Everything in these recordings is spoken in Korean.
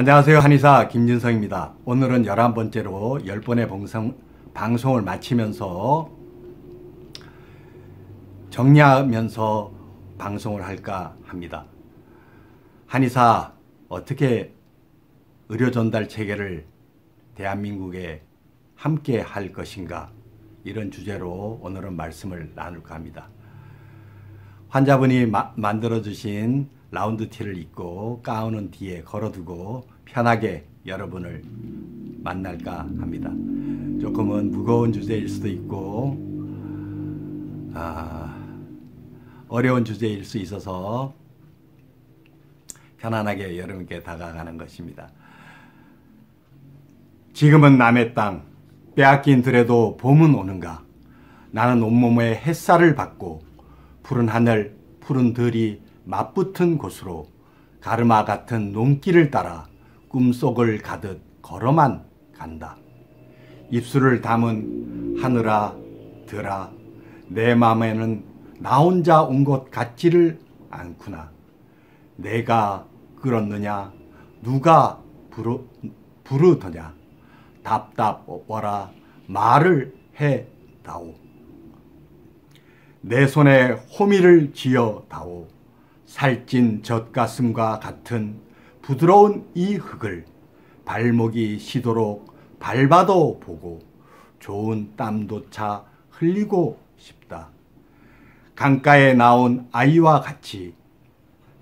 안녕하세요. 한의사 김진성입니다. 오늘은 11번째로 10번의 방송을 마치면서 정리하면서 방송을 할까 합니다. 한의사 어떻게 의료 전달 체계를 대한민국에 함께 할 것인가, 이런 주제로 오늘은 말씀을 나눌까 합니다. 환자분이 만들어 주신 라운드 티를 입고 가운은 뒤에 걸어두고 편하게 여러분을 만날까 합니다. 조금은 무거운 주제일 수도 있고 어려운 주제일 수 있어서 편안하게 여러분께 다가가는 것입니다. 지금은 남의 땅, 빼앗긴 들에도 봄은 오는가. 나는 온몸에 햇살을 받고 푸른 하늘, 푸른 들이 맞붙은 곳으로 가르마 같은 논길을 따라 꿈속을 가듯 걸어만 간다. 입술을 담은 하늘아, 들아, 내 맘에는 나 혼자 온 것 같지를 않구나. 내가 끌었느냐, 누가 부르더냐, 답답워라 말을 해다오. 내 손에 호미를 쥐어다오. 살찐 젖가슴과 같은 부드러운 이 흙을 발목이 시도록 밟아도 보고 좋은 땀조차 흘리고 싶다. 강가에 나온 아이와 같이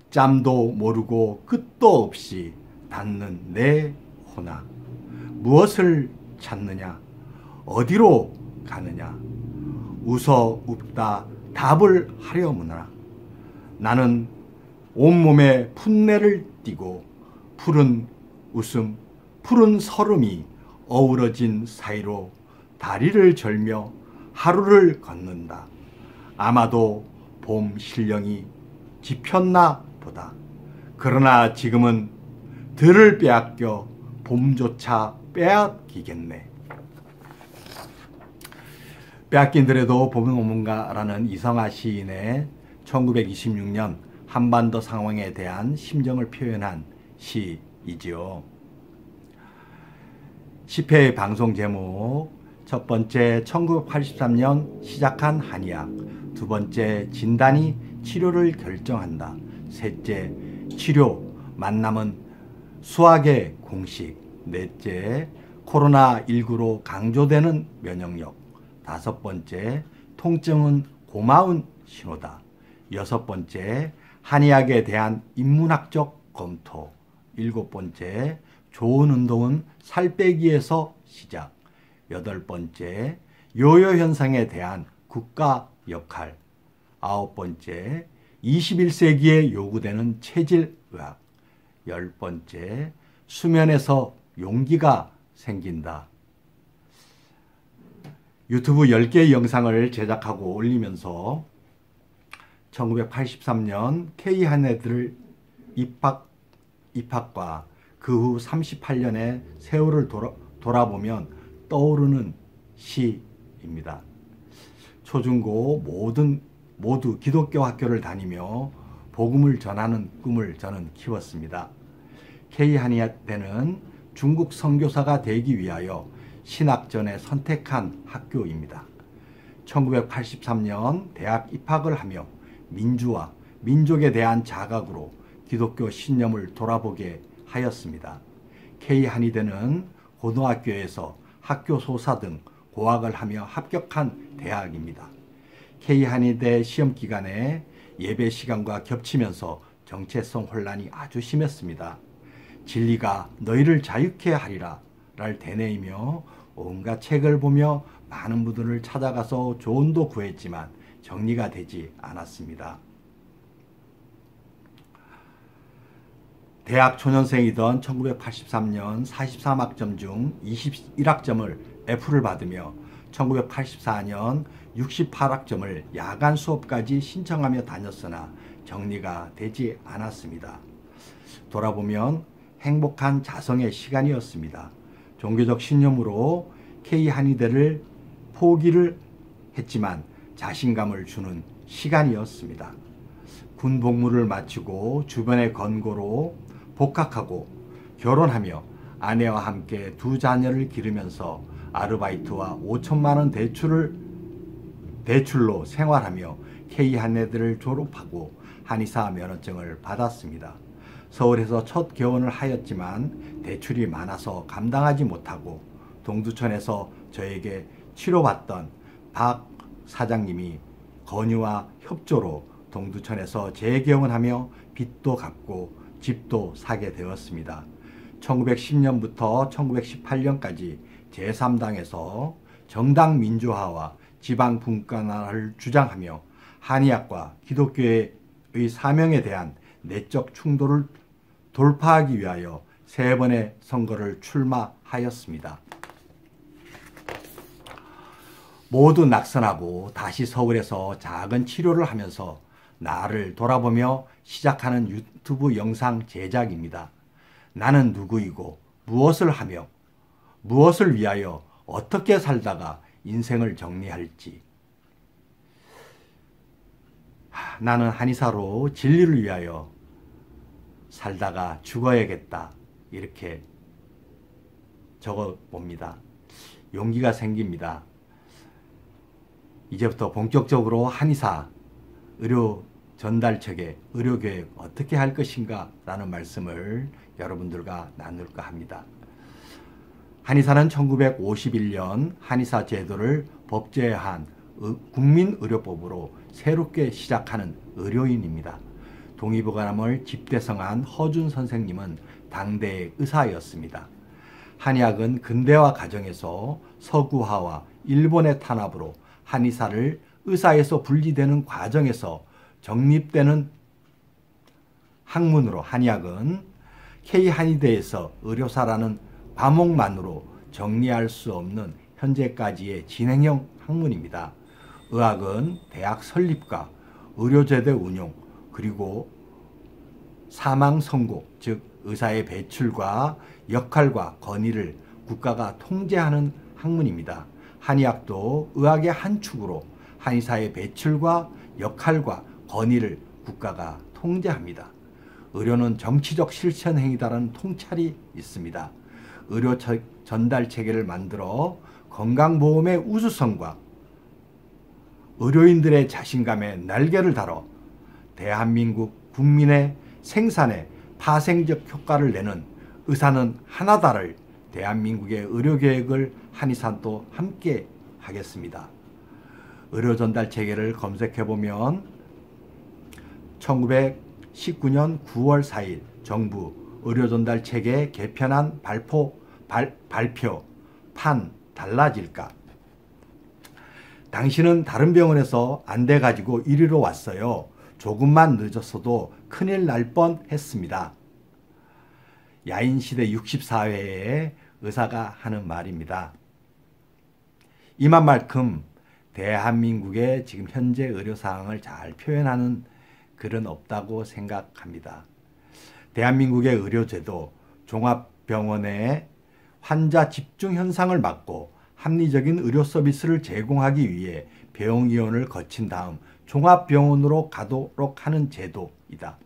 짬도 모르고 끝도 없이 닿는 내 호나. 무엇을 찾느냐, 어디로 가느냐, 웃어 웃다 답을 하려무나. 나는 온몸에 풋내를 띠고 푸른 웃음, 푸른 설움이 어우러진 사이로 다리를 절며 하루를 걷는다. 아마도 봄 신령이 지폈나 보다. 그러나 지금은 들을 빼앗겨 봄조차 빼앗기겠네. 빼앗긴 들에도 봄은 오는가라는 이성하 시인의 1926년 한반도 상황에 대한 심정을 표현한 시이지요. 10회의 방송 제목: 첫 번째, 1983년 시작한 한의학. 두 번째, 진단이 치료를 결정한다. 셋째, 치료, 만남은 수학의 공식. 넷째, 코로나19로 강조되는 면역력. 다섯 번째, 통증은 고마운 신호다. 여섯 번째, 한의학에 대한 인문학적 검토. 일곱 번째, 좋은 운동은 살 빼기에서 시작. 여덟 번째, 요요 현상에 대한 국가 역할. 아홉 번째, 21세기에 요구되는 체질의학. 열 번째, 수면에서 용기가 생긴다. 유튜브 10개의 영상을 제작하고 올리면서 1983년 K한의대를 입학과 그 후 38년의 세월을 돌아보면 떠오르는 시입니다. 초중고 모두 기독교 학교를 다니며 복음을 전하는 꿈을 저는 키웠습니다. K한의대는 중국 선교사가 되기 위하여 신학전에 선택한 학교입니다. 1983년 대학 입학을 하며 민주와 민족에 대한 자각으로 기독교 신념을 돌아보게 하였습니다. K한의대는 고등학교에서 학교 소사 등 고학을 하며 합격한 대학입니다. K한의대 시험 기간에 예배 시간과 겹치면서 정체성 혼란이 아주 심했습니다. 진리가 너희를 자유케 하리라 를 되뇌이며 온갖 책을 보며 많은 분들을 찾아가서 조언도 구했지만 정리가 되지 않았습니다. 대학 초년생이던 1983년 43학점 중 21학점을 F를 받으며 1984년 68학점을 야간 수업까지 신청하며 다녔으나 정리가 되지 않았습니다. 돌아보면 행복한 자성의 시간이었습니다. 종교적 신념으로 K한의대를 포기를 했지만 자신감을 주는 시간이었습니다. 군 복무를 마치고 주변의 권고로 복학하고 결혼하며 아내와 함께 두 자녀를 기르면서 아르바이트와 5천만 원 대출로 생활하며 K한예대를 졸업하고 한의사 면허증을 받았습니다. 서울에서 첫 개원을 하였지만 대출이 많아서 감당하지 못하고 동두천에서 저에게 치료받던 박 사장님이 권유와 협조로 동두천에서 재개원하며 빚도 갚고 집도 사게 되었습니다. 1910년부터 1918년까지 제3당에서 정당 민주화와 지방 분권화를 주장하며 한의학과 기독교의 사명에 대한 내적 충돌을 돌파하기 위하여 3번의 선거를 출마하였습니다. 모두 낙선하고 다시 서울에서 작은 치료를 하면서 나를 돌아보며 시작하는 유튜브 영상 제작입니다. 나는 누구이고 무엇을 하며 무엇을 위하여 어떻게 살다가 인생을 정리할지. 나는 한의사로 진리를 위하여 살다가 죽어야겠다. 이렇게 적어봅니다. 용기가 생깁니다. 이제부터 본격적으로 한의사 의료 전달체계, 의료계획 어떻게 할 것인가 라는 말씀을 여러분들과 나눌까 합니다. 한의사는 1951년 한의사 제도를 법제화한 국민의료법으로 새롭게 시작하는 의료인입니다. 동의보감을 집대성한 허준 선생님은 당대의 의사였습니다. 한의학은 근대화 과정에서 서구화와 일본의 탄압으로 한의사를 의사에서 분리되는 과정에서 정립되는 학문으로 한의학은 K한의대에서 의료사라는 과목만으로 정리할 수 없는 현재까지의 진행형 학문입니다. 의학은 대학 설립과 의료제도 운용 그리고 사망 선고 즉 의사의 배출과 역할과 권위를 국가가 통제하는 학문입니다. 한의학도 의학의 한 축으로 한의사의 배출과 역할과 권위를 국가가 통제합니다. 의료는 정치적 실천 행위다라는 통찰이 있습니다. 의료 전달 체계를 만들어 건강보험의 우수성과 의료인들의 자신감에 날개를 달아 대한민국 국민의 생산에 파생적 효과를 내는 의사는 하나다를 대한민국의 의료계획을 한의사도 함께 하겠습니다. 의료전달체계를 검색해보면 1919년 9월 4일 정부 의료전달체계 개편안 발표판 달라질까? 당신은 다른 병원에서 안 돼가지고 이리로 왔어요. 조금만 늦었어도 큰일 날 뻔했습니다. 야인시대 64회에 의사가 하는 말입니다. 이만큼 대한민국의 지금 현재 의료 상황을 잘 표현하는 글은 없다고 생각합니다. 대한민국의 의료제도 종합병원의 환자 집중 현상을 막고 합리적인 의료 서비스를 제공하기 위해 병의원을 거친 다음 종합병원으로 가도록 하는 제도이다.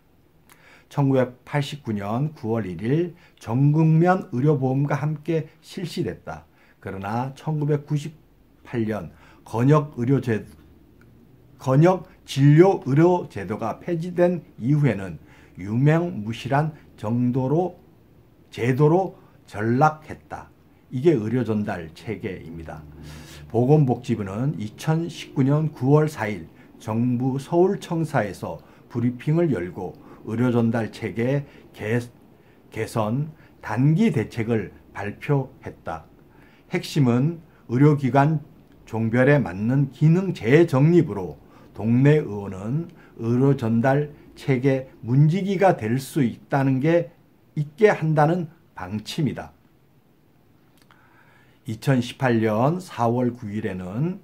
1989년 9월 1일 전국면 의료보험과 함께 실시됐다. 그러나 1998년 건역진료의료제도가 폐지된 이후에는 유명무실한 제도로 전락했다. 이게 의료전달 체계입니다. 보건복지부는 2019년 9월 4일 정부 서울청사에서 브리핑을 열고 의료전달 체계 개선 단기 대책을 발표했다. 핵심은 의료기관 종별에 맞는 기능 재정립으로 동네 의원은 의료전달 체계 문지기가 될 수 있게 한다는 방침이다. 2018년 4월 9일에는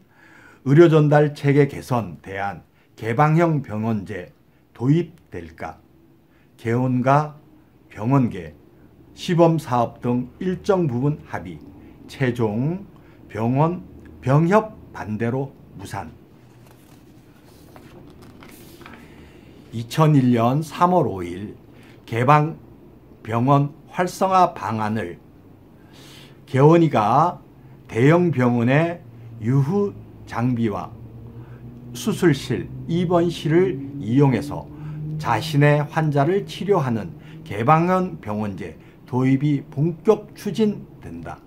의료전달 체계 개선 대안 개방형 병원제 도입될까? 개원과 병원계, 시범사업 등 일정 부분 합의, 최종 병협 반대로 무산. 2001년 3월 5일 병원 활성화 방안을 개원이가 대형 병원의 유후 장비와 수술실, 입원실을 이용해서 자신의 환자를 치료하는 개방형 병원제 도입이 본격 추진된다.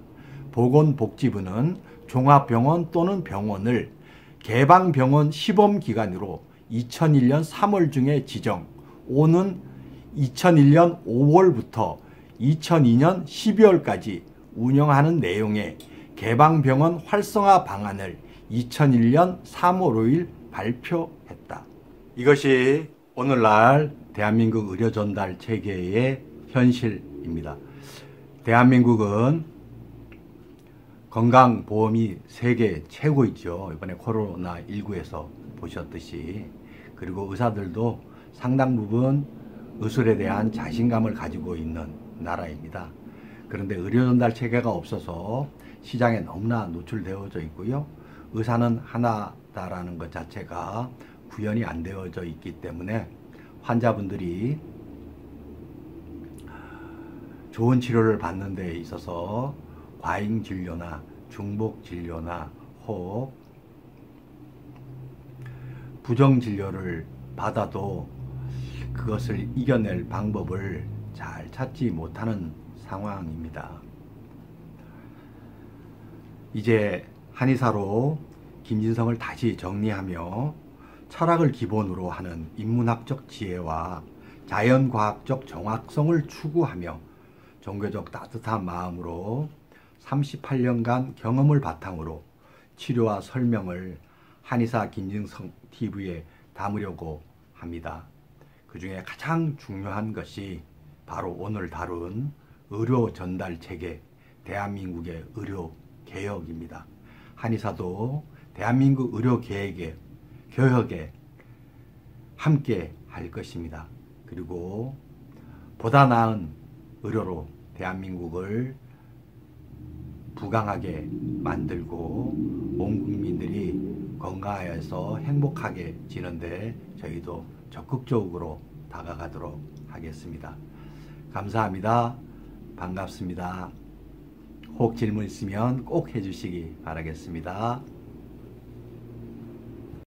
보건복지부는 종합병원 또는 병원을 개방병원 시범기관으로 2001년 3월 중에 지정, 오는 2001년 5월부터 2002년 12월까지 운영하는 내용의 개방병원 활성화 방안을 2001년 3월 5일 발표했다. 이것이 오늘날 대한민국 의료 전달 체계의 현실입니다. 대한민국은 건강보험이 세계 최고이죠. 이번에 코로나19에서 보셨듯이. 그리고 의사들도 상당 부분 의술에 대한 자신감을 가지고 있는 나라입니다. 그런데 의료 전달 체계가 없어서 시장에 너무나 노출되어져 있고요. 의사는 하나다라는 것 자체가 구현이 안 되어져 있기 때문에 환자분들이 좋은 치료를 받는 데 있어서 과잉 진료나 중복 진료나 혹 부정 진료를 받아도 그것을 이겨낼 방법을 잘 찾지 못하는 상황입니다. 이제 한의사로 김진성을 다시 정리하며 철학을 기본으로 하는 인문학적 지혜와 자연과학적 정확성을 추구하며 종교적 따뜻한 마음으로 38년간 경험을 바탕으로 치료와 설명을 한의사 김진성 TV에 담으려고 합니다. 그 중에 가장 중요한 것이 바로 오늘 다룬 의료 전달 체계, 대한민국의 의료 개혁입니다. 한의사도 대한민국 의료 개혁에 함께 할 것입니다. 그리고 보다 나은 의료로 대한민국을 부강하게 만들고 온 국민들이 건강하여서 행복하게 지는데 저희도 적극적으로 다가가도록 하겠습니다. 감사합니다. 반갑습니다. 혹 질문 있으면 꼭 해주시기 바라겠습니다.